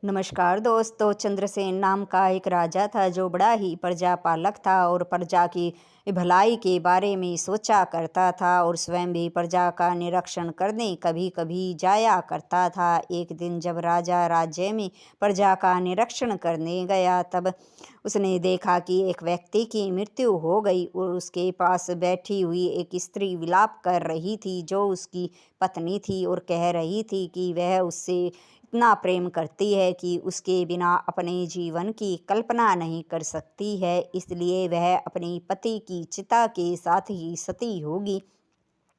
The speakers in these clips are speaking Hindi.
नमस्कार दोस्तों। चंद्रसेन नाम का एक राजा था जो बड़ा ही प्रजा पालक था और प्रजा की भलाई के बारे में सोचा करता था और स्वयं भी प्रजा का निरीक्षण करने कभी कभी जाया करता था। एक दिन जब राजा राज्य में प्रजा का निरीक्षण करने गया तब उसने देखा कि एक व्यक्ति की मृत्यु हो गई और उसके पास बैठी हुई एक स्त्री विलाप कर रही थी जो उसकी पत्नी थी और कह रही थी कि वह उससे इतना प्रेम करती है कि उसके बिना अपने जीवन की कल्पना नहीं कर सकती है, इसलिए वह अपने पति की चिता के साथ ही सती होगी।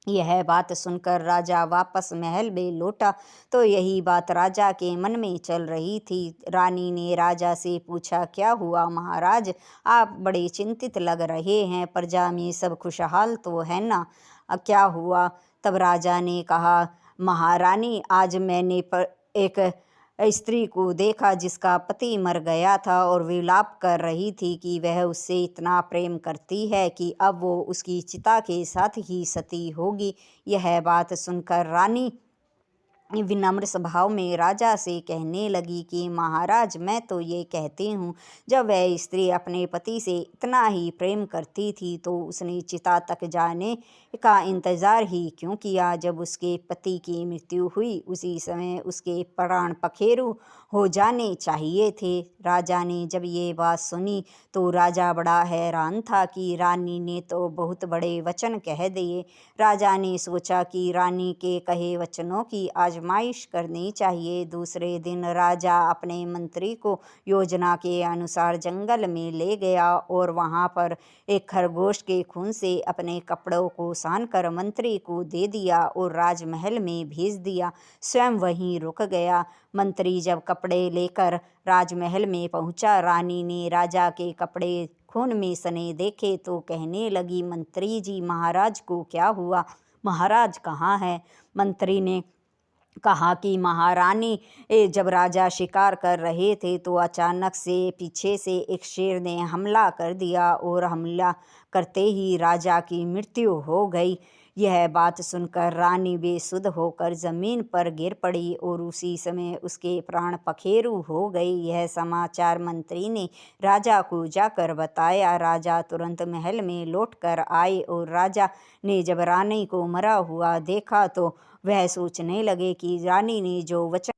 यह बात सुनकर राजा वापस महल में लौटा तो यही बात राजा के मन में चल रही थी। रानी ने राजा से पूछा, क्या हुआ महाराज, आप बड़े चिंतित लग रहे हैं, प्रजा में सब खुशहाल तो है ना, क्या हुआ? तब राजा ने कहा, महारानी, आज मैंने एक स्त्री को देखा जिसका पति मर गया था और विलाप कर रही थी कि वह उससे इतना प्रेम करती है कि अब वो उसकी चिता के साथ ही सती होगी। यह बात सुनकर रानी विनम्र स्वभाव में राजा से कहने लगी कि महाराज, मैं तो ये कहती हूँ, जब वह स्त्री अपने पति से इतना ही प्रेम करती थी तो उसने चिता तक जाने का इंतजार ही क्यों किया। जब उसके पति की मृत्यु हुई उसी समय उसके प्राण पखेरु हो जाने चाहिए थे। राजा ने जब ये बात सुनी तो राजा बड़ा हैरान था कि रानी ने तो बहुत बड़े वचन कह दिए। राजा ने सोचा कि रानी के कहे वचनों की आजमाइश करनी चाहिए। दूसरे दिन राजा अपने मंत्री को योजना के अनुसार जंगल में ले गया और वहां पर एक खरगोश के खून से अपने कपड़ों को सानकर मंत्री को दे दिया और राजमहल में भेज दिया। स्वयं वहीं रुक गया। मंत्री जब कपड़े लेकर राजमहल में पहुंचा, रानी ने राजा के कपड़े खून में सने देखे तो कहने लगी, मंत्री जी, महाराज को क्या हुआ, महाराज कहाँ है? मंत्री ने कहा कि महारानी, जब राजा शिकार कर रहे थे तो अचानक से पीछे से एक शेर ने हमला कर दिया और हमला करते ही राजा की मृत्यु हो गई। यह बात सुनकर रानी बेसुध होकर जमीन पर गिर पड़ी और उसी समय उसके प्राण पखेरु हो गए। यह समाचार मंत्री ने राजा को जाकर बताया। राजा तुरंत महल में लौटकर आए और राजा ने जब रानी को मरा हुआ देखा तो वह सोचने लगे कि रानी ने जो वचन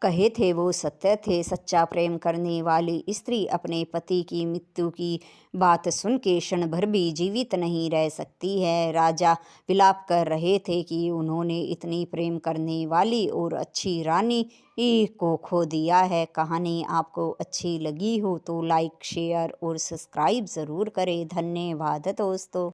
कहे थे वो सत्य थे। सच्चा प्रेम करने वाली स्त्री अपने पति की मृत्यु की बात सुन के क्षण भर भी जीवित नहीं रह सकती है। राजा विलाप कर रहे थे कि उन्होंने इतनी प्रेम करने वाली और अच्छी रानी को खो दिया है। कहानी आपको अच्छी लगी हो तो लाइक, शेयर और सब्सक्राइब ज़रूर करें। धन्यवाद दोस्तों।